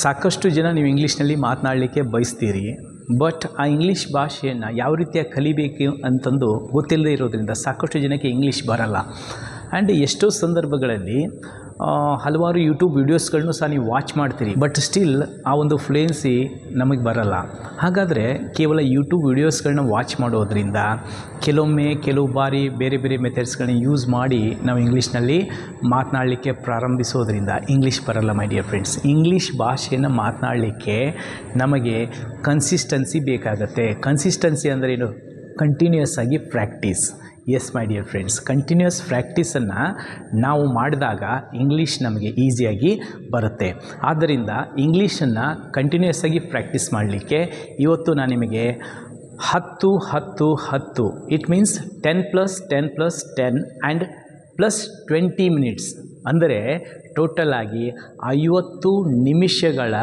ಸಾಕಷ್ಟು ಜನ ನೀವು ಇಂಗ್ಲೀಷ್ನಲ್ಲಿ ಮಾತನಾಡಲಿಕ್ಕೆ ಬಯಸ್ತೀರಿ, ಬಟ್ ಆ ಇಂಗ್ಲೀಷ್ ಭಾಷೆಯನ್ನು ಯಾವ ರೀತಿಯಾಗಿ ಕಲಿಬೇಕು ಅಂತಂದು ಗೊತ್ತಿಲ್ಲದೆ ಇರೋದ್ರಿಂದ ಸಾಕಷ್ಟು ಜನಕ್ಕೆ ಇಂಗ್ಲೀಷ್ ಬರಲ್ಲ. ಆ್ಯಂಡ್ ಎಷ್ಟೋ ಸಂದರ್ಭಗಳಲ್ಲಿ ಹಲವಾರು ಯೂಟ್ಯೂಬ್ ವೀಡಿಯೋಸ್ಗಳನ್ನೂ ಸಹ ನೀವು ವಾಚ್ ಮಾಡ್ತೀರಿ, ಬಟ್ ಸ್ಟಿಲ್ ಆ ಒಂದು ಫ್ಲೂಯೆನ್ಸಿ ನಮಗೆ ಬರಲ್ಲ. ಹಾಗಾದರೆ ಕೇವಲ ಯೂಟ್ಯೂಬ್ ವೀಡಿಯೋಸ್ಗಳನ್ನ ವಾಚ್ ಮಾಡೋದ್ರಿಂದ ಕೆಲವು ಬಾರಿ ಬೇರೆ ಬೇರೆ ಮೆಥಡ್ಸ್ಗಳನ್ನ ಯೂಸ್ ಮಾಡಿ ನಾವು ಇಂಗ್ಲೀಷ್ನಲ್ಲಿ ಮಾತನಾಡಲಿಕ್ಕೆ ಪ್ರಾರಂಭಿಸೋದ್ರಿಂದ ಇಂಗ್ಲೀಷ್ ಬರಲ್ಲ ಮೈ ಡಿಯರ್ ಫ್ರೆಂಡ್ಸ್. ಇಂಗ್ಲೀಷ್ ಭಾಷೆಯನ್ನು ಮಾತನಾಡಲಿಕ್ಕೆ ನಮಗೆ ಕನ್ಸಿಸ್ಟೆನ್ಸಿ ಬೇಕಾಗತ್ತೆ. ಕನ್ಸಿಸ್ಟೆನ್ಸಿ ಅಂದರೆ ಏನು? ಕಂಟಿನ್ಯೂಯಸ್ ಆಗಿ practice. Yes my dear friends, continuous ಪ್ರಾಕ್ಟೀಸನ್ನು ನಾವು ಮಾಡಿದಾಗ ಇಂಗ್ಲೀಷ್ ನಮಗೆ ಈಸಿಯಾಗಿ ಬರುತ್ತೆ. ಆದ್ದರಿಂದ ಇಂಗ್ಲೀಷನ್ನು ಕಂಟಿನ್ಯೂಯಸ್ ಆಗಿ ಪ್ರಾಕ್ಟೀಸ್ ಮಾಡಲಿಕ್ಕೆ ಇವತ್ತು ನಾನು ನಿಮಗೆ 10 ಇಟ್ ಮೀನ್ಸ್ 10+10+10 ಆ್ಯಂಡ್ +20 ಮಿನಿಟ್ಸ್ ಅಂದರೆ ಟೋಟಲ್ ಆಗಿ 50 ನಿಮಿಷಗಳ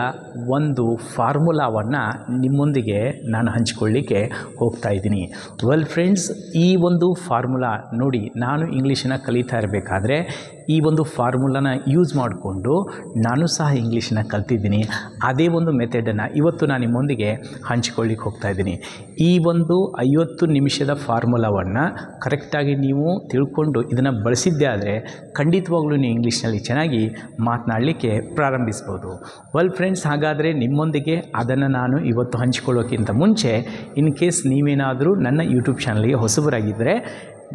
ಒಂದು ಫಾರ್ಮುಲಾವನ್ನು ನಿಮ್ಮೊಂದಿಗೆ ನಾನು ಹಂಚಿಕೊಳ್ಳಿಕ್ಕೆ ಹೋಗ್ತಾ ಇದ್ದೀನಿ. ವೆಲ್ ಫ್ರೆಂಡ್ಸ್, ಈ ಒಂದು ಫಾರ್ಮುಲಾ ನೋಡಿ, ನಾನು ಇಂಗ್ಲೀಷನ್ನು ಕಲಿತಾ ಇರಬೇಕಾದ್ರೆ ಈ ಒಂದು ಫಾರ್ಮುಲಾನ ಯೂಸ್ ಮಾಡಿಕೊಂಡು ನಾನು ಸಹ ಇಂಗ್ಲೀಷನ್ನು ಕಲ್ತಿದ್ದೀನಿ. ಅದೇ ಒಂದು ಮೆಥಡನ್ನು ಇವತ್ತು ನಾನು ನಿಮ್ಮೊಂದಿಗೆ ಹಂಚಿಕೊಳ್ಳಿಕ್ಕೆ ಹೋಗ್ತಾ ಇದ್ದೀನಿ. ಈ ಒಂದು 50 ನಿಮಿಷದ ಫಾರ್ಮುಲಾವನ್ನು ಕರೆಕ್ಟಾಗಿ ನೀವು ತಿಳ್ಕೊಂಡು ಇದನ್ನು ಬಳಸಿದ್ದೇ ಆದರೆ ಖಂಡಿತವಾಗ್ಲೂ ನೀವು ಇಂಗ್ಲೀಷ್ನಲ್ಲಿ ಚೆನ್ನಾಗಿ ಮಾತನಾಡಲಿಕ್ಕೆ ಪ್ರಾರಂಭಿಸ್ಬೋದು. ವೆಲ್ ಫ್ರೆಂಡ್ಸ್, ಹಾಗಾದರೆ ನಿಮ್ಮೊಂದಿಗೆ ಅದನ್ನು ನಾನು ಇವತ್ತು ಹಂಚಿಕೊಳ್ಳೋಕ್ಕಿಂತ ಮುಂಚೆ ಇನ್ ಕೇಸ್ ನೀವೇನಾದರೂ ನನ್ನ ಯೂಟ್ಯೂಬ್ ಚಾನಲ್ಗೆ ಹೊಸಬರಾಗಿದ್ದರೆ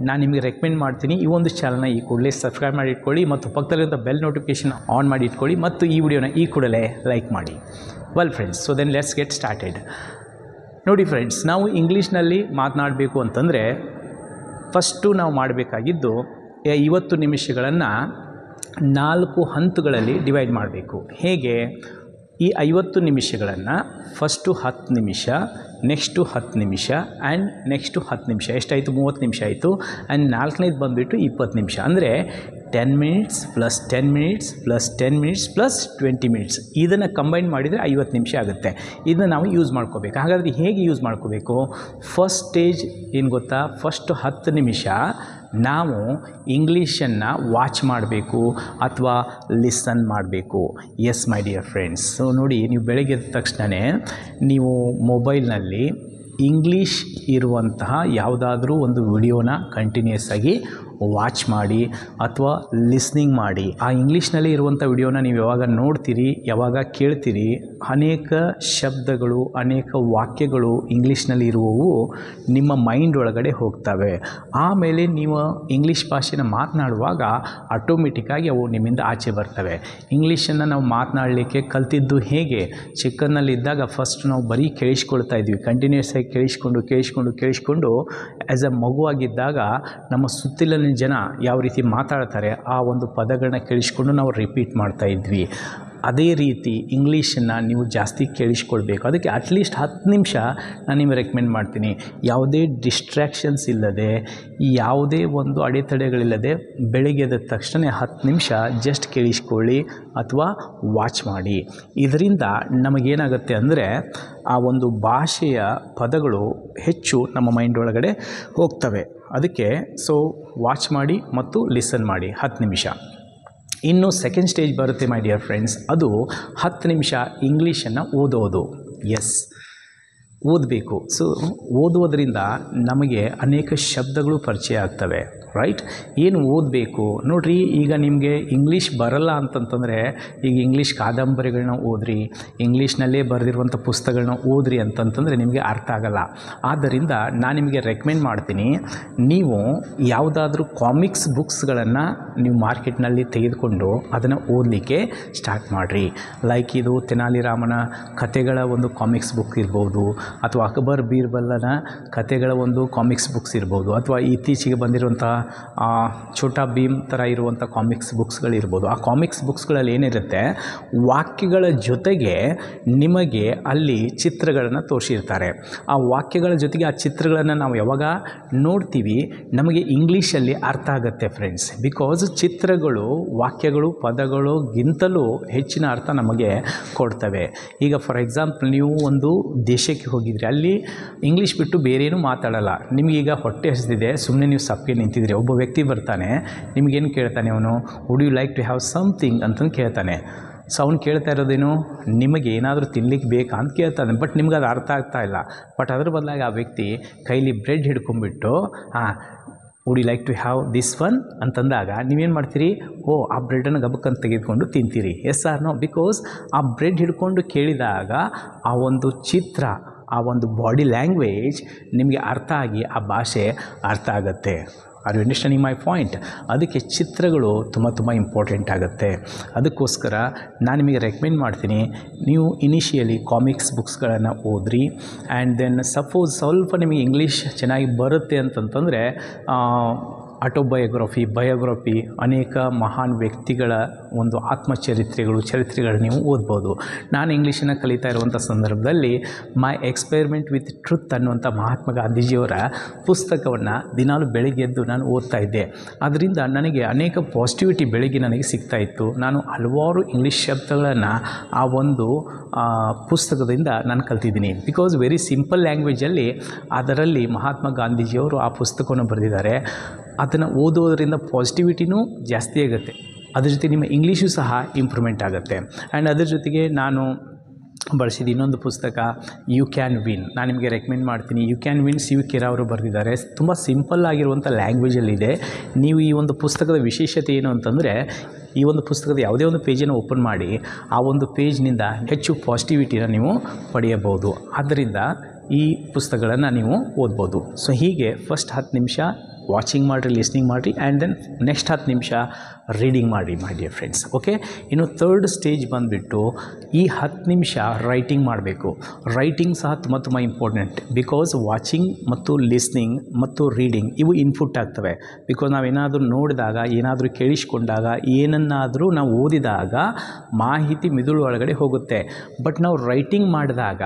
ನಾನು ನಿಮಗೆ ರೆಕಮೆಂಡ್ ಮಾಡ್ತೀನಿ, ಈ ಒಂದು ಚಾನಲ್ನ ಈ ಕೂಡಲೇ ಸಬ್ಸ್ಕ್ರೈಬ್ ಮಾಡಿ ಇಟ್ಕೊಳ್ಳಿ ಮತ್ತು ಪಕ್ಕದಲ್ಲಿರುವಂಥ ಬೆಲ್ ನೋಟಿಫಿಕೇಷನ್ ಆನ್ ಮಾಡಿ ಇಟ್ಕೊಳ್ಳಿ ಮತ್ತು ಈ ವಿಡಿಯೋನ ಈ ಕೂಡಲೇ ಲೈಕ್ ಮಾಡಿ. Well friends, so then let's get started. ನೋಡಿ ಫ್ರೆಂಡ್ಸ್, ನಾವು ಇಂಗ್ಲೀಷ್ನಲ್ಲಿ ಮಾತನಾಡಬೇಕು ಅಂತಂದರೆ ಫಸ್ಟು ನಾವು ಮಾಡಬೇಕಾಗಿದ್ದು 50 ನಿಮಿಷಗಳನ್ನು 4 ಹಂತಗಳಲ್ಲಿ ಡಿವೈಡ್ ಮಾಡಬೇಕು. ಹೇಗೆ? ಈ 50 ನಿಮಿಷಗಳನ್ನು ಫಸ್ಟು 10 ನಿಮಿಷ, ನೆಕ್ಸ್ಟು 10 ನಿಮಿಷ ಆ್ಯಂಡ್ ನೆಕ್ಸ್ಟು 10 ನಿಮಿಷ, ಎಷ್ಟಾಯಿತು? 30 ನಿಮಿಷ ಆಯಿತು. ಆ್ಯಂಡ್ ನಾಲ್ಕನೇದು ಬಂದುಬಿಟ್ಟು 20 ನಿಮಿಷ, ಅಂದರೆ 10 minutes plus 10 minutes plus 10 minutes plus 20 minutes. ಇದನ್ನು ಕಂಬೈನ್ ಮಾಡಿದರೆ 50 ನಿಮಿಷ ಆಗುತ್ತೆ. ಇದನ್ನು ನಾವು ಯೂಸ್ ಮಾಡ್ಕೋಬೇಕು. ಹಾಗಾದರೆ ಹೇಗೆ ಯೂಸ್ ಮಾಡ್ಕೋಬೇಕು? ಫಸ್ಟ್ ಸ್ಟೇಜ್ ಏನು ಗೊತ್ತಾ? ಫಸ್ಟ್ 10 ನಿಮಿಷ ನಾವು ಇಂಗ್ಲೀಷನ್ನು ವಾಚ್ ಮಾಡಬೇಕು ಅಥವಾ ಲಿಸನ್ ಮಾಡಬೇಕು. Yes my dear friends, so ನೋಡಿ, ನೀವು ಬೆಳಗ್ಗೆ ಎದ್ದ ತಕ್ಷಣವೇ ನೀವು ಮೊಬೈಲ್ನಲ್ಲಿ ಇಂಗ್ಲೀಷ್ ಇರುವಂತಹ ಯಾವುದಾದ್ರೂ ಒಂದು ವಿಡಿಯೋನ ಕಂಟಿನ್ಯೂಸ್ ಆಗಿ ವಾಚ್ ಮಾಡಿ ಅಥವಾ ಲಿಸ್ನಿಂಗ್ ಮಾಡಿ. ಆ ಇಂಗ್ಲೀಷ್ನಲ್ಲಿ ಇರುವಂಥ ವಿಡಿಯೋನ ನೀವು ಯಾವಾಗ ನೋಡ್ತೀರಿ, ಯಾವಾಗ ಕೇಳ್ತೀರಿ, ಅನೇಕ ಶಬ್ದಗಳು, ಅನೇಕ ವಾಕ್ಯಗಳು ಇಂಗ್ಲೀಷ್ನಲ್ಲಿ ಇರುವವು ನಿಮ್ಮ ಮೈಂಡ್ ಒಳಗಡೆ ಹೋಗ್ತವೆ. ಆಮೇಲೆ ನೀವು ಇಂಗ್ಲೀಷ್ ಭಾಷೆನ ಮಾತನಾಡುವಾಗ ಆಟೋಮೆಟಿಕ್ಕಾಗಿ ಅವು ನಿಮ್ಮಿಂದ ಆಚೆ ಬರ್ತವೆ. ಇಂಗ್ಲೀಷನ್ನು ನಾವು ಮಾತನಾಡಲಿಕ್ಕೆ ಕಲ್ತಿದ್ದು ಹೇಗೆ? ಚಿಕ್ಕನ್ನಲ್ಲಿದ್ದಾಗ ಫಸ್ಟ್ ನಾವು ಬರೀ ಕೇಳಿಸ್ಕೊಳ್ತಾ ಇದ್ವಿ, ಕಂಟಿನ್ಯೂಸ್ ಆಗಿ ಕೇಳಿಸ್ಕೊಂಡು ಆ್ಯಸ್ ಎ ಮಗುವಾಗಿದ್ದಾಗ ನಮ್ಮ ಸುತ್ತಲಿನ ಜನ ಯಾವ ರೀತಿ ಮಾತಾಡ್ತಾರೆ ಆ ಒಂದು ಪದಗಳನ್ನ ಕೇಳಿಸ್ಕೊಂಡು ನಾವು ರಿಪೀಟ್ ಮಾಡ್ತಾ ಇದ್ವಿ. ಅದೇ ರೀತಿ ಇಂಗ್ಲೀಷನ್ನು ನೀವು ಜಾಸ್ತಿ ಕೇಳಿಸ್ಕೊಳ್ಬೇಕು. ಅದಕ್ಕೆ ಅಟ್ಲೀಸ್ಟ್ 10 ನಿಮಿಷ ನಾನು ನಿಮಗೆ ರೆಕಮೆಂಡ್ ಮಾಡ್ತೀನಿ. ಯಾವುದೇ ಡಿಸ್ಟ್ರ್ಯಾಕ್ಷನ್ಸ್ ಇಲ್ಲದೆ, ಯಾವುದೇ ಒಂದು ಅಡೆತಡೆಗಳಿಲ್ಲದೆ ಬೆಳಗ್ಗೆ ಎದ್ದ ತಕ್ಷಣ 10 ನಿಮಿಷ ಜಸ್ಟ್ ಕೇಳಿಸ್ಕೊಳ್ಳಿ ಅಥವಾ ವಾಚ್ ಮಾಡಿ. ಇದರಿಂದ ನಮಗೇನಾಗುತ್ತೆ ಅಂದರೆ ಆ ಒಂದು ಭಾಷೆಯ ಪದಗಳು ಹೆಚ್ಚು ನಮ್ಮ ಮೈಂಡ್ ಒಳಗಡೆ ಹೋಗ್ತವೆ. ಅದಕ್ಕೆ ಸೊ ವಾಚ್ ಮಾಡಿ ಮತ್ತು ಲಿಸನ್ ಮಾಡಿ 10 ನಿಮಿಷ. ಇನ್ನು ಸೆಕೆಂಡ್ ಸ್ಟೇಜ್ ಬರುತ್ತೆ ಮೈ ಡಿಯರ್ ಫ್ರೆಂಡ್ಸ್, ಅದು 10 ನಿಮಿಷ ಇಂಗ್ಲೀಷನ್ನು ಓದೋದು. ಎಸ್, ಓದಬೇಕು. ಸೊ ಓದೋದ್ರಿಂದ ನಮಗೆ ಅನೇಕ ಶಬ್ದಗಳು ಪರಿಚಯ ಆಗ್ತವೆ, ರೈಟ್? ಏನು ಓದಬೇಕು ನೋಡಿರಿ. ಈಗ ನಿಮಗೆ ಇಂಗ್ಲೀಷ್ ಬರಲ್ಲ ಅಂತಂತಂದರೆ ಈಗ ಇಂಗ್ಲೀಷ್ ಕಾದಂಬರಿಗಳನ್ನ ಓದ್ರಿ, ಇಂಗ್ಲೀಷ್ನಲ್ಲೇ ಬರೆದಿರುವಂಥ ಪುಸ್ತಕಗಳನ್ನ ಓದ್ರಿ ಅಂತಂತಂದರೆ ನಿಮಗೆ ಅರ್ಥ ಆಗಲ್ಲ. ಆದ್ದರಿಂದ ನಾನು ನಿಮಗೆ ರೆಕಮೆಂಡ್ ಮಾಡ್ತೀನಿ, ನೀವು ಯಾವುದಾದ್ರೂ ಕಾಮಿಕ್ಸ್ ಬುಕ್ಸ್ಗಳನ್ನು ನೀವು ಮಾರ್ಕೆಟ್ನಲ್ಲಿ ತೆಗೆದುಕೊಂಡು ಅದನ್ನು ಓದಲಿಕ್ಕೆ ಸ್ಟಾರ್ಟ್ ಮಾಡಿರಿ. ಲೈಕ್ ಇದು ತೆನಾಲಿ ರಾಮನ ಕತೆಗಳ ಒಂದು ಕಾಮಿಕ್ಸ್ ಬುಕ್ ಇರ್ಬೋದು, ಅಥವಾ ಅಕ್ಬರ್ ಬೀರ್ಬಲನ ಕತೆಗಳ ಒಂದು ಕಾಮಿಕ್ಸ್ ಬುಕ್ಸ್ ಇರ್ಬೋದು, ಅಥವಾ ಇತ್ತೀಚೆಗೆ ಬಂದಿರುವಂಥ ಛೋಟಾ ಭೀಮ್ ಥರ ಇರುವಂಥ ಕಾಮಿಕ್ಸ್ ಬುಕ್ಸ್ಗಳಿರ್ಬೋದು. ಆ ಕಾಮಿಕ್ಸ್ ಬುಕ್ಸ್ಗಳಲ್ಲಿ ಏನಿರುತ್ತೆ, ವಾಕ್ಯಗಳ ಜೊತೆಗೆ ನಿಮಗೆ ಅಲ್ಲಿ ಚಿತ್ರಗಳನ್ನು ತೋರಿಸಿರ್ತಾರೆ. ಆ ವಾಕ್ಯಗಳ ಜೊತೆಗೆ ಆ ಚಿತ್ರಗಳನ್ನು ನಾವು ಯಾವಾಗ ನೋಡ್ತೀವಿ ನಮಗೆ ಇಂಗ್ಲೀಷಲ್ಲಿ ಅರ್ಥ ಆಗುತ್ತೆ ಫ್ರೆಂಡ್ಸ್. ಬಿಕಾಸ್ ಚಿತ್ರಗಳು ವಾಕ್ಯಗಳು ಪದಗಳಿಗಿಂತಲೂ ಹೆಚ್ಚಿನ ಅರ್ಥ ನಮಗೆ ಕೊಡ್ತವೆ. ಈಗ ಫಾರ್ ಎಕ್ಸಾಂಪಲ್ ನೀವು ಒಂದು ದೇಶಕ್ಕೆ ಹೋಗಿದ್ರಿ, ಅಲ್ಲಿ ಇಂಗ್ಲೀಷ್ ಬಿಟ್ಟು ಬೇರೇನೂ ಮಾತಾಡಲ್ಲ. ನಿಮಗೀಗ ಹೊಟ್ಟೆ ಹಸಿದಿದೆ, ಸುಮ್ಮನೆ ನೀವು ಸಪ್ಪಗೆ ನಿಂತಿದ್ರಿ, ಒಬ್ಬ ವ್ಯಕ್ತಿ ಬರ್ತಾನೆ, ನಿಮಗೇನು ಕೇಳ್ತಾನೆ ಅವನು? Would you like to have something ಅಂತಂದು ಕೇಳ್ತಾನೆ. ಸೊ ಅವ್ನು ಕೇಳ್ತಾ ಇರೋದೇನು, ನಿಮಗೆ ಏನಾದರೂ ತಿನ್ಲಿಕ್ಕೆ ಬೇಕಾ ಅಂತ ಕೇಳ್ತಾನೆ. ಬಟ್ ನಿಮ್ಗೆ ಅದು ಅರ್ಥ ಆಗ್ತಾ ಇಲ್ಲ. ಬಟ್ ಅದ್ರ ಬದಲಾಗಿ ಆ ವ್ಯಕ್ತಿ ಕೈಲಿ ಬ್ರೆಡ್ ಹಿಡ್ಕೊಂಡ್ಬಿಟ್ಟು would you like to have this one ಅಂತಂದಾಗ ನೀವೇನು ಮಾಡ್ತೀರಿ, ಆ ಬ್ರೆಡನ್ನು ಗಬಕ್ಕಂತ ತೆಗೆದುಕೊಂಡು ತಿಂತೀರಿ. Yes or no? ಬಿಕಾಸ್ ಆ ಬ್ರೆಡ್ ಹಿಡ್ಕೊಂಡು ಕೇಳಿದಾಗ ಆ ಒಂದು ಚಿತ್ರ, ಆ ಒಂದು ಬಾಡಿ ಲ್ಯಾಂಗ್ವೇಜ್ ನಿಮಗೆ ಅರ್ಥ ಆಗಿ ಆ ಭಾಷೆ ಅರ್ಥ ಆಗುತ್ತೆ. Are you understanding my point? ಅದಕ್ಕೆ ಚಿತ್ರಗಳು ತುಂಬ ಇಂಪಾರ್ಟೆಂಟ್ ಆಗುತ್ತೆ. ಅದಕ್ಕೋಸ್ಕರ ನಾನು ನಿಮಗೆ ರೆಕಮೆಂಡ್ ಮಾಡ್ತೀನಿ, ನೀವು ಇನಿಷಿಯಲಿ ಕಾಮಿಕ್ಸ್ ಬುಕ್ಸ್ಗಳನ್ನು ಓದ್ರಿ. ಆ್ಯಂಡ್ ದೆನ್ ಸಪೋಸ್ ಸ್ವಲ್ಪ ನಿಮಗೆ ಇಂಗ್ಲೀಷ್ ಚೆನ್ನಾಗಿ ಬರುತ್ತೆ ಅಂತಂತಂದರೆ ಬಯೋಗ್ರಫಿ ಅನೇಕ ಮಹಾನ್ ವ್ಯಕ್ತಿಗಳ ಒಂದು ಚರಿತ್ರೆಗಳು ನೀವು ಓದ್ಬೋದು. ನಾನು ಇಂಗ್ಲೀಷನ್ನು ಕಲಿತಾ ಇರುವಂಥ ಸಂದರ್ಭದಲ್ಲಿ ಮೈ ಎಕ್ಸ್ಪೆರಿಮೆಂಟ್ ವಿತ್ ಟ್ರುತ್ ಅನ್ನುವಂಥ ಮಹಾತ್ಮ ಗಾಂಧೀಜಿಯವರ ಪುಸ್ತಕವನ್ನು ದಿನಾಲು ಬೆಳಗ್ಗೆ ಎದ್ದು ನಾನು ಓದ್ತಾ ಇದ್ದೆ. ಅದರಿಂದ ನನಗೆ ಅನೇಕ ಪಾಸಿಟಿವಿಟಿ ಬೆಳಗ್ಗೆ ನನಗೆ ಸಿಗ್ತಾಯಿತ್ತು. ನಾನು ಹಲವಾರು ಇಂಗ್ಲೀಷ್ ಶಬ್ದಗಳನ್ನು ಆ ಒಂದು ಪುಸ್ತಕದಿಂದ ನಾನು ಕಲ್ತಿದ್ದೀನಿ. ಬಿಕಾಸ್ ವೆರಿ ಸಿಂಪಲ್ ಲ್ಯಾಂಗ್ವೇಜಲ್ಲಿ ಅದರಲ್ಲಿ ಮಹಾತ್ಮ ಗಾಂಧೀಜಿಯವರು ಆ ಪುಸ್ತಕವನ್ನು ಬರೆದಿದ್ದಾರೆ. ಅದನ್ನು ಓದೋದರಿಂದ ಪಾಸಿಟಿವಿಟಿನೂ ಜಾಸ್ತಿ ಆಗುತ್ತೆ. ಅದ್ರ ಜೊತೆ ನಿಮ್ಮ ಇಂಗ್ಲೀಷು ಸಹ ಇಂಪ್ರೂವ್ಮೆಂಟ್ ಆಗುತ್ತೆ. ಆ್ಯಂಡ್ ಅದ್ರ ಜೊತೆಗೆ ನಾನು ಬಳಸಿದ ಇನ್ನೊಂದು ಪುಸ್ತಕ ಯು ಕ್ಯಾನ್ ವಿನ್, ನಾನು ನಿಮಗೆ ರೆಕಮೆಂಡ್ ಮಾಡ್ತೀನಿ. You can win Shiv Khera ಅವರು ಬರೆದಿದ್ದಾರೆ. ತುಂಬ ಸಿಂಪಲ್ ಆಗಿರುವಂಥ ಲ್ಯಾಂಗ್ವೇಜಲ್ಲಿದೆ. ನೀವು ಈ ಒಂದು ಪುಸ್ತಕದ ವಿಶೇಷತೆ ಏನು ಅಂತಂದರೆ, ಈ ಒಂದು ಪುಸ್ತಕದ ಯಾವುದೇ ಒಂದು ಪೇಜನ್ನು ಓಪನ್ ಮಾಡಿ ಆ ಒಂದು ಪೇಜ್ನಿಂದ ಹೆಚ್ಚು ಪಾಸಿಟಿವಿಟಿನ ನೀವು ಪಡೆಯಬಹುದು. ಆದ್ದರಿಂದ ಈ ಪುಸ್ತಕಗಳನ್ನು ನೀವು ಓದ್ಬೋದು. ಸೊ ಹೀಗೆ ಫಸ್ಟ್ 10 ನಿಮಿಷ ವಾಚಿಂಗ್ ಮಾಡಿರಿ, ಲಿಸ್ನಿಂಗ್ ಮಾಡಿರಿ, ಆ್ಯಂಡ್ ದೆನ್ ನೆಕ್ಸ್ಟ್ 10 ನಿಮಿಷ ರೀಡಿಂಗ್ ಮಾಡಿ ಮೈ ಡಿಯರ್ ಫ್ರೆಂಡ್ಸ್. ಓಕೆ, ಇನ್ನು ಥರ್ಡ್ ಸ್ಟೇಜ್ ಬಂದುಬಿಟ್ಟು ಈ 10 ನಿಮಿಷ ರೈಟಿಂಗ್ ಮಾಡಬೇಕು. ರೈಟಿಂಗ್ ಸಹ ತುಂಬ ಇಂಪಾರ್ಟೆಂಟ್. ಬಿಕಾಸ್ ವಾಚಿಂಗ್ ಮತ್ತು ಲಿಸ್ನಿಂಗ್ ಮತ್ತು ರೀಡಿಂಗ್ ಇವು ಇನ್ಪುಟ್ ಆಗ್ತವೆ. ಬಿಕಾಸ್ ನಾವೇನಾದರೂ ನೋಡಿದಾಗ, ಏನಾದರೂ ಕೇಳಿಸ್ಕೊಂಡಾಗ, ಏನನ್ನಾದರೂ ನಾವು ಓದಿದಾಗ ಮಾಹಿತಿ ಮಿದುಳು ಒಳಗಡೆ ಹೋಗುತ್ತೆ. ಬಟ್ ನಾವು ರೈಟಿಂಗ್ ಮಾಡಿದಾಗ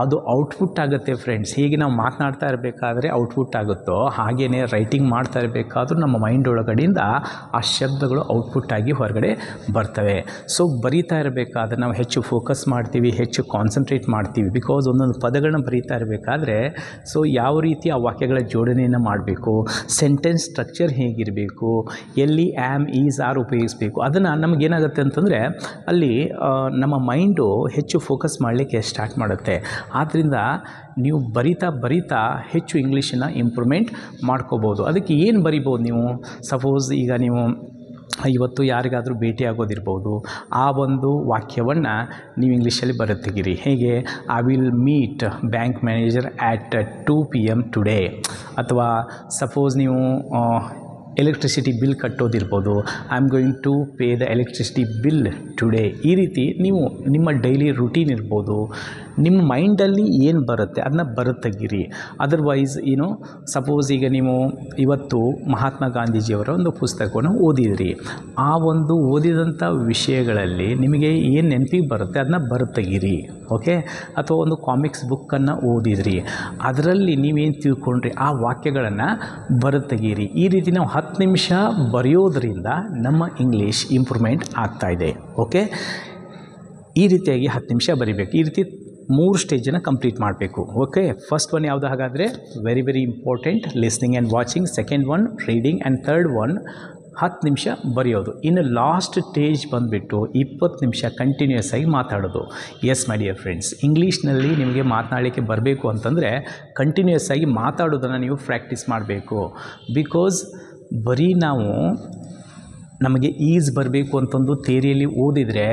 ಅದು ಔಟ್ಪುಟ್ ಆಗುತ್ತೆ ಫ್ರೆಂಡ್ಸ್. ಹೀಗೆ ನಾವು ಮಾತನಾಡ್ತಾ ಇರಬೇಕಾದ್ರೆ ಔಟ್ಪುಟ್ ಆಗುತ್ತೋ ಹಾಗೆಯೇ ರೈಟಿಂಗ್ ಮಾಡ್ತಾ ಇರಬೇಕಾದ್ರೂ ನಮ್ಮ ಮೈಂಡ್ ಒಳಗಡೆಯಿಂದ ಆ ಶಬ್ದಗಳು ಔಟ್ಪುಟ್ ಆಗಿ ಹೊರಗಡೆ ಬರ್ತವೆ. ಸೊ ಬರೀತಾ ಇರಬೇಕಾದ್ರೆ ನಾವು ಹೆಚ್ಚು ಫೋಕಸ್ ಮಾಡ್ತೀವಿ, ಹೆಚ್ಚು ಕಾನ್ಸಂಟ್ರೇಟ್ ಮಾಡ್ತೀವಿ. ಬಿಕಾಸ್ ಒಂದೊಂದು ಪದಗಳನ್ನ ಬರೀತಾ ಇರಬೇಕಾದ್ರೆ ಸೊ ಯಾವ ರೀತಿ ಆ ವಾಕ್ಯಗಳ ಜೋಡಣೆಯನ್ನು ಮಾಡಬೇಕು, ಸೆಂಟೆನ್ಸ್ ಸ್ಟ್ರಕ್ಚರ್ ಹೇಗಿರಬೇಕು, ಎಲ್ಲಿ ಆ್ಯಮ್, ಈಸ್, ಆರ್ ಉಪಯೋಗಿಸಬೇಕು, ಅದನ್ನು ನಮಗೇನಾಗುತ್ತೆ ಅಂತಂದರೆ ಅಲ್ಲಿ ನಮ್ಮ ಮೈಂಡು ಹೆಚ್ಚು ಫೋಕಸ್ ಮಾಡಲಿಕ್ಕೆ ಸ್ಟಾರ್ಟ್ ಮಾಡುತ್ತೆ. ಆದ್ದರಿಂದ ನೀವು ಬರಿತಾ ಹೆಚ್ಚು ಇಂಗ್ಲೀಷನ್ನು ಇಂಪ್ರೂವ್ಮೆಂಟ್ ಮಾಡ್ಕೋಬೋದು. ಅದಕ್ಕೆ ಏನು ಬರಿಬೋದು ನೀವು? ಸಪೋಸ್ ಈಗ ನೀವು ಇವತ್ತು ಯಾರಿಗಾದರೂ ಭೇಟಿ ಆಗೋದಿರ್ಬೋದು, ಆ ಒಂದು ವಾಕ್ಯವನ್ನು ನೀವು ಇಂಗ್ಲೀಷಲ್ಲಿ ಬರೆತೆಗಿರಿ. ಹೇಗೆ? I will meet bank manager at 2 PM today. ಅಥವಾ ಸಪೋಸ್ ನೀವು ಎಲೆಕ್ಟ್ರಿಸಿಟಿ ಬಿಲ್ ಕಟ್ಟೋದಿರ್ಬೋದು, I am going to pay the electricity bill today. ಈ ರೀತಿ ನೀವು ನಿಮ್ಮ ಡೈಲಿ ರುಟೀನ್ ಇರ್ಬೋದು, ನಿಮ್ಮ ಮೈಂಡಲ್ಲಿ ಏನು ಬರುತ್ತೆ ಅದನ್ನ ಬರೆತೆಗಿರಿ. ಅದರ್ವೈಸ್ ಸಪೋಸ್ ಈಗ ನೀವು ಇವತ್ತು ಮಹಾತ್ಮ ಗಾಂಧೀಜಿಯವರ ಒಂದು ಪುಸ್ತಕವನ್ನು ಓದಿದಿರಿ, ಆ ಒಂದು ಓದಿದಂಥ ವಿಷಯಗಳಲ್ಲಿ ನಿಮಗೆ ಏನು ನೆನಪಿಗೆ ಬರುತ್ತೆ ಅದನ್ನ ಬರೆತೆಗಿರಿ. ಓಕೆ, ಅಥವಾ ಒಂದು ಕಾಮಿಕ್ಸ್ ಬುಕ್ಕನ್ನು ಓದಿದ್ರಿ, ಅದರಲ್ಲಿ ನೀವೇನು ತಿಳ್ಕೊಂಡ್ರಿ ಆ ವಾಕ್ಯಗಳನ್ನು ಬರೆತೆಗಿರಿ. ಈ ರೀತಿ ನಾವು 10 ನಿಮಿಷ ಬರೆಯೋದರಿಂದ ನಮ್ಮ ಇಂಗ್ಲೀಷ್ ಇಂಪ್ರೂವ್ಮೆಂಟ್ ಆಗ್ತಾಯಿದೆ. ಓಕೆ, ಈ ರೀತಿಯಾಗಿ 10 ನಿಮಿಷ ಬರಿಬೇಕು. ಈ ರೀತಿ 3 ಸ್ಟೇಜನ್ನು ಕಂಪ್ಲೀಟ್ ಮಾಡಬೇಕು. ಓಕೆ, ಫಸ್ಟ್ ಒನ್ ಯಾವುದು ಹಾಗಾದರೆ very important, listening and watching. Second one reading, and third one 10 ನಿಮಿಷ ಬರೆಯೋದು. ಇನ್ನು ಲಾಸ್ಟ್ ಸ್ಟೇಜ್ ಬಂದುಬಿಟ್ಟು 20 ನಿಮಿಷ ಕಂಟಿನ್ಯೂಸ್ ಆಗಿ ಮಾತಾಡೋದು. ಎಸ್ ಮೈ ಡಿಯರ್ ಫ್ರೆಂಡ್ಸ್, ಇಂಗ್ಲೀಷ್ನಲ್ಲಿ ನಿಮಗೆ ಮಾತನಾಡಲಿಕ್ಕೆ ಬರಬೇಕು ಅಂತಂದರೆ ಕಂಟಿನ್ಯೂಸ್ ಆಗಿ ಮಾತಾಡೋದನ್ನು ನೀವು ಪ್ರಾಕ್ಟೀಸ್ ಮಾಡಬೇಕು. ಬಿಕಾಸ್ ಬರೀ ನಮಗೆ ಈಜ್ ಬರಬೇಕು ಅಂತಂದು ಥಿಯರಿಯಲ್ಲಿ ಓದಿದರೆ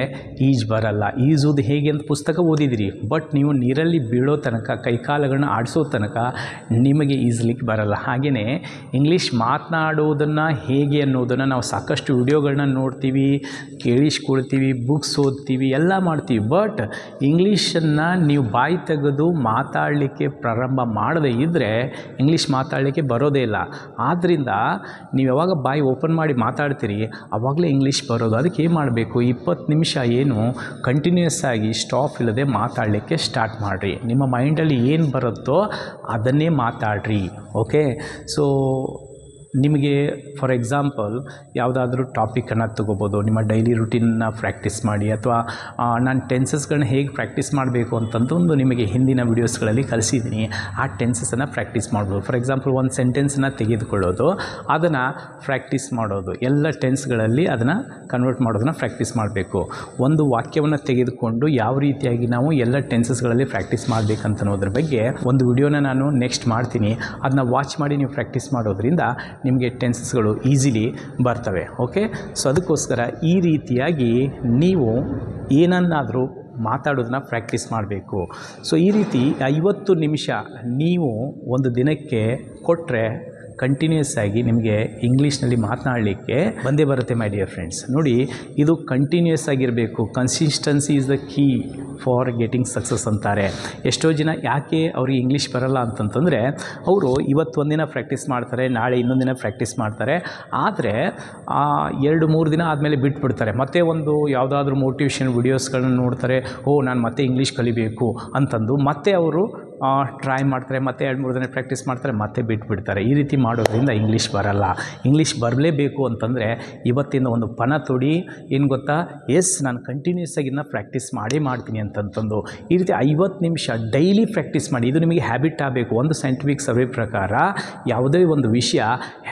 ಈಜ್ ಬರಲ್ಲ. ಈಜೋದು ಹೇಗೆ ಅಂತ ಪುಸ್ತಕ ಓದಿದಿರಿ, ಬಟ್ ನೀವು ನೀರಲ್ಲಿ ಬೀಳೋ ತನಕ, ಕೈಕಾಲುಗಳನ್ನ ಆಡಿಸೋ ತನಕ ನಿಮಗೆ ಈಜಲಿಕ್ಕೆ ಬರಲ್ಲ. ಹಾಗೆಯೇ ಇಂಗ್ಲೀಷ್ ಮಾತನಾಡೋದನ್ನು ಹೇಗೆ ಅನ್ನೋದನ್ನು ನಾವು ಸಾಕಷ್ಟು ವಿಡಿಯೋಗಳನ್ನ ನೋಡ್ತೀವಿ, ಕೇಳಿಸ್ಕೊಳ್ತೀವಿ, ಬುಕ್ಸ್ ಓದ್ತೀವಿ, ಎಲ್ಲ ಮಾಡ್ತೀವಿ. ಬಟ್ ಇಂಗ್ಲೀಷನ್ನು ನೀವು ಬಾಯಿ ತೆಗೆದು ಮಾತಾಡಲಿಕ್ಕೆ ಪ್ರಾರಂಭ ಮಾಡದೇ ಇದ್ದರೆ ಇಂಗ್ಲೀಷ್ ಮಾತಾಡಲಿಕ್ಕೆ ಬರೋದೇ ಇಲ್ಲ. ಆದ್ದರಿಂದ ನೀವು ಯಾವಾಗ ಬಾಯಿ ಓಪನ್ ಮಾಡಿ ಮಾತಾಡ್ತೀರಿ ಆವಾಗಲೇ ಇಂಗ್ಲೀಷ್ ಬರೋದು. ಅದಕ್ಕೆ ಏನು ಮಾಡಬೇಕು, 20 ನಿಮಿಷ ಏನು ಕಂಟಿನ್ಯೂಸ್ ಆಗಿ ಸ್ಟಾಪ್ ಇಲ್ಲದೆ ಮಾತಾಡಲಿಕ್ಕೆ ಸ್ಟಾರ್ಟ್ ಮಾಡಿರಿ. ನಿಮ್ಮ ಮೈಂಡಲ್ಲಿ ಏನು ಬರುತ್ತೋ ಅದನ್ನೇ ಮಾತಾಡ್ರಿ. ಓಕೆ, ಸೊ ನಿಮಗೆ ಫಾರ್ ಎಕ್ಸಾಂಪಲ್ ಯಾವುದಾದ್ರೂ ಟಾಪಿಕನ್ನು ತೊಗೋಬೋದು, ನಿಮ್ಮ ಡೈಲಿ ರುಟೀನನ್ನ ಪ್ರಾಕ್ಟೀಸ್ ಮಾಡಿ, ಅಥವಾ ನಾನು ಟೆನ್ಸಸ್ಗಳನ್ನ ಹೇಗೆ ಪ್ರಾಕ್ಟೀಸ್ ಮಾಡಬೇಕು ಅಂತಂದು ನಿಮಗೆ ಹಿಂದಿನ ವೀಡಿಯೋಸ್ಗಳಲ್ಲಿ ಕಲಿಸಿದ್ದೀನಿ. ಆ ಟೆನ್ಸಸನ್ನು ಪ್ರಾಕ್ಟೀಸ್ ಮಾಡ್ಬೋದು. ಫಾರ್ ಎಕ್ಸಾಂಪಲ್ ಒಂದು ಸೆಂಟೆನ್ಸನ್ನು ತೆಗೆದುಕೊಳ್ಳೋದು, ಅದನ್ನು ಪ್ರಾಕ್ಟೀಸ್ ಮಾಡೋದು, ಎಲ್ಲ ಟೆನ್ಸ್ಗಳಲ್ಲಿ ಅದನ್ನು ಕನ್ವರ್ಟ್ ಮಾಡೋದನ್ನು ಪ್ರಾಕ್ಟೀಸ್ ಮಾಡಬೇಕು. ಒಂದು ವಾಕ್ಯವನ್ನು ತೆಗೆದುಕೊಂಡು ಯಾವ ರೀತಿಯಾಗಿ ನಾವು ಎಲ್ಲ ಟೆನ್ಸಸ್ಗಳಲ್ಲಿ ಪ್ರಾಕ್ಟೀಸ್ ಮಾಡಬೇಕಂತನ್ನೋದ್ರ ಬಗ್ಗೆ ಒಂದು ವಿಡಿಯೋನ ನಾನು ನೆಕ್ಸ್ಟ್ ಮಾಡ್ತೀನಿ. ಅದನ್ನ ವಾಚ್ ಮಾಡಿ ನೀವು ಪ್ರಾಕ್ಟೀಸ್ ಮಾಡೋದ್ರಿಂದ ನಿಮಗೆ ಟೆನ್ಸಸ್ಗಳು ಈಸಿಲಿ ಬರ್ತವೆ. ಓಕೆ, ಸೊ ಅದಕ್ಕೋಸ್ಕರ ಈ ರೀತಿಯಾಗಿ ನೀವು ಏನನ್ನಾದರೂ ಮಾತಾಡೋದನ್ನ ಪ್ರಾಕ್ಟೀಸ್ ಮಾಡಬೇಕು. ಸೊ ಈ ರೀತಿ 50 ನಿಮಿಷ ನೀವು ಒಂದು ದಿನಕ್ಕೆ ಕೊಟ್ಟರೆ ಕಂಟಿನ್ಯೂಸ್ ಆಗಿ ನಿಮಗೆ ಇಂಗ್ಲೀಷ್ನಲ್ಲಿ ಮಾತನಾಡಲಿಕ್ಕೆ ಬಂದೇ ಬರುತ್ತೆ ಮೈ ಡಿಯರ್ ಫ್ರೆಂಡ್ಸ್. ನೋಡಿ, ಇದು ಕಂಟಿನ್ಯೂಸ್ ಆಗಿರಬೇಕು. Consistency is the key for getting success ಅಂತಾರೆ. ಎಷ್ಟೋ ಜನ ಯಾಕೆ ಅವ್ರಿಗೆ ಇಂಗ್ಲೀಷ್ ಬರಲ್ಲ ಅಂತಂತಂದರೆ, ಅವರು ಇವತ್ತು ಒಂದಿನ ಪ್ರಾಕ್ಟೀಸ್ ಮಾಡ್ತಾರೆ, ನಾಳೆ ಇನ್ನೊಂದು ದಿನ ಪ್ರಾಕ್ಟೀಸ್ ಮಾಡ್ತಾರೆ, ಆದರೆ 2-3 ದಿನ ಆದಮೇಲೆ ಬಿಟ್ಬಿಡ್ತಾರೆ. ಮತ್ತೆ ಒಂದು ಯಾವುದಾದ್ರೂ ಮೋಟಿವೇಶನ್ ವಿಡಿಯೋಸ್ಗಳನ್ನ ನೋಡ್ತಾರೆ, ನಾನು ಮತ್ತೆ ಇಂಗ್ಲೀಷ್ ಕಲಿಬೇಕು ಅಂತಂದು ಮತ್ತೆ ಅವರು ಟ್ರೈ ಮಾಡ್ತಾರೆ, ಮತ್ತೆ 2-3 ದಿನ ಪ್ರಾಕ್ಟೀಸ್ ಮಾಡ್ತಾರೆ, ಮತ್ತೆ ಬಿಟ್ಬಿಡ್ತಾರೆ. ಈ ರೀತಿ ಮಾಡೋದ್ರಿಂದ ಇಂಗ್ಲೀಷ್ ಬರಲ್ಲ. ಇಂಗ್ಲೀಷ್ ಬರಲೇಬೇಕು ಅಂತಂದರೆ ಇವತ್ತಿಂದ ಒಂದು ಪಣ ತೊಡಿ, ಏನು ಗೊತ್ತಾ, ನಾನು ಕಂಟಿನ್ಯೂಸ್ ಆಗಿ ಇದನ್ನ ಪ್ರಾಕ್ಟೀಸ್ ಮಾಡ್ತೀನಿ ಅಂತಂದು ಈ ರೀತಿ 50 ನಿಮಿಷ ಡೈಲಿ ಪ್ರಾಕ್ಟೀಸ್ ಮಾಡಿ. ಇದು ನಿಮಗೆ ಹ್ಯಾಬಿಟ್ ಆಗಬೇಕು. ಒಂದು ಸೈಂಟಿಫಿಕ್ ಸರ್ವೆ ಪ್ರಕಾರ ಯಾವುದೇ ಒಂದು ವಿಷಯ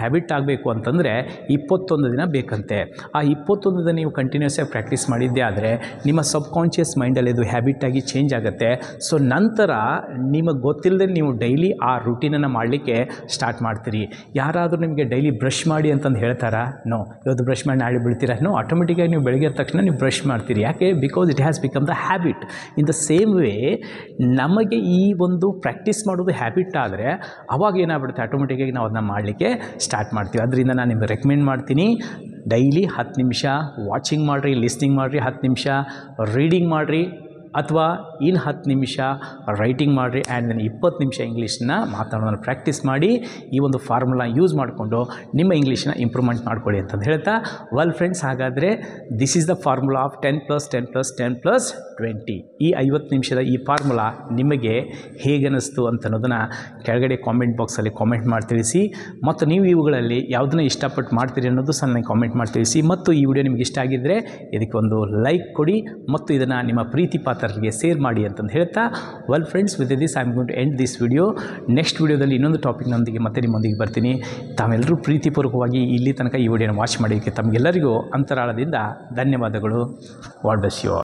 ಹ್ಯಾಬಿಟ್ ಆಗಬೇಕು ಅಂತಂದರೆ 21 ದಿನ ಬೇಕಂತೆ. ಆ 21 ದಿನ ನೀವು ಕಂಟಿನ್ಯೂಸ್ ಆಗಿ ಪ್ರಾಕ್ಟೀಸ್ ಮಾಡಿದ್ದೇ ಆದರೆ ನಿಮ್ಮ ಸಬ್ಕಾನ್ಷಿಯಸ್ ಮೈಂಡಲ್ಲಿ ಇದು ಹ್ಯಾಬಿಟ್ ಆಗಿ ಚೇಂಜ್ ಆಗುತ್ತೆ. ಸೊ ನಂತರ ನಿಮಗೆ ಗೊತ್ತಿಲ್ಲದೆ ನೀವು ಡೈಲಿ ಆ ರೂಟೀನನ್ನು ಮಾಡಲಿಕ್ಕೆ ಸ್ಟಾರ್ಟ್ ಮಾಡ್ತೀರಿ. ಯಾರಾದರೂ ನಿಮಗೆ ಡೈಲಿ ಬ್ರಷ್ ಮಾಡಿ ಅಂತಂದು ಹೇಳ್ತಾರಾ? ನೋ. ಇವತ್ತು ಬ್ರಷ್ ಮಾಡಿ ನಾಳೆ ಬಿಡ್ತೀರಾ? ನೋ. ಆಟೋಮೆಟಿಕ್ಕಾಗಿ ನೀವು ಬೆಳಗ್ಗೆ ಎದ್ದ ತಕ್ಷಣ ನೀವು ಬ್ರಷ್ ಮಾಡ್ತೀರಿ. ಯಾಕೆ? Because it has become the habit. In the same way ನಮಗೆ ಈ ಒಂದು ಪ್ರಾಕ್ಟೀಸ್ ಮಾಡೋದು ಹ್ಯಾಬಿಟ್ ಆದರೆ ಅವಾಗ ಏನಾಗ್ಬಿಡುತ್ತೆ, ಆಟೋಮೆಟಿಕ್ಕಾಗಿ ನಾವು ಅದನ್ನ ಮಾಡಲಿಕ್ಕೆ ಸ್ಟಾರ್ಟ್ ಮಾಡ್ತೀವಿ. ಅದರಿಂದ ನಾನು ನಿಮಗೆ ರೆಕಮೆಂಡ್ ಮಾಡ್ತೀನಿ, ಡೈಲಿ 10 ನಿಮಿಷ ವಾಚಿಂಗ್ ಮಾಡಿರಿ, ಲಿಸ್ನಿಂಗ್ ಮಾಡಿರಿ, 10 ನಿಮಿಷ ರೀಡಿಂಗ್ ಮಾಡಿರಿ, ಅಥವಾ ಇನ್ನು 10 ನಿಮಿಷ ರೈಟಿಂಗ್ ಮಾಡಿರಿ, ಆ್ಯಂಡ್ ದೆನ್ 20 ನಿಮಿಷ ಇಂಗ್ಲೀಷನ್ನ ಮಾತಾಡೋದನ್ನು ಪ್ರಾಕ್ಟೀಸ್ ಮಾಡಿ ಈ ಒಂದು ಫಾರ್ಮುಲಾ ಯೂಸ್ ಮಾಡಿಕೊಂಡು ನಿಮ್ಮ ಇಂಗ್ಲೀಷನ್ನ ಇಂಪ್ರೂವ್ಮೆಂಟ್ ಮಾಡ್ಕೊಳ್ಳಿ ಅಂತಂದು ಹೇಳ್ತಾ, ವೆಲ್ ಫ್ರೆಂಡ್ಸ್, ಹಾಗಾದರೆ this is the formula of 10 + 10 + 10 + 20. ಈ 50 ನಿಮಿಷದ ಈ ಫಾರ್ಮುಲಾ ನಿಮಗೆ ಹೇಗೆ ಅನ್ನಿಸ್ತು ಅಂತ ಅನ್ನೋದನ್ನು ಕೆಳಗಡೆ ಕಾಮೆಂಟ್ ಬಾಕ್ಸಲ್ಲಿ ಕಾಮೆಂಟ್ ಮಾಡಿ ತಿಳಿಸಿ. ಮತ್ತು ನೀವು ಇವುಗಳಲ್ಲಿ ಯಾವುದನ್ನ ಇಷ್ಟಪಟ್ಟು ಮಾಡ್ತೀರಿ ಅನ್ನೋದು ಸಹ ನನಗೆ ಕಾಮೆಂಟ್ ಮಾಡಿ ತಿಳಿಸಿ. ಮತ್ತು ಈ ವಿಡಿಯೋ ನಿಮಗೆ ಇಷ್ಟ ಆಗಿದ್ದರೆ ಇದಕ್ಕೆ ಒಂದು ಲೈಕ್ ಕೊಡಿ ಮತ್ತು ಇದನ್ನು ನಿಮ್ಮ ಪ್ರೀತಿ ಪಾತ್ರರಿಗೆ ಶೇರ್ ಮಾಡಿ ಅಂತಂದು ಹೇಳ್ತಾ, well friends, with this I am going to end this video. Next ವಿಡಿಯೋದಲ್ಲಿ ಇನ್ನೊಂದು ಟಾಪಿಕ್ನೊಂದಿಗೆ ಮತ್ತೆ ನಿಮ್ಮೊಂದಿಗೆ ಬರ್ತೀನಿ. ತಾವೆಲ್ಲರೂ ಪ್ರೀತಿಪೂರ್ವಕವಾಗಿ ಇಲ್ಲಿ ತನಕ ಈ ವಿಡಿಯೋನ ವಾಚ್ ಮಾಡೋದಕ್ಕೆ ತಮಗೆಲ್ಲರಿಗೂ ಅಂತರಾಳದಿಂದ ಧನ್ಯವಾದಗಳು. God bless you all.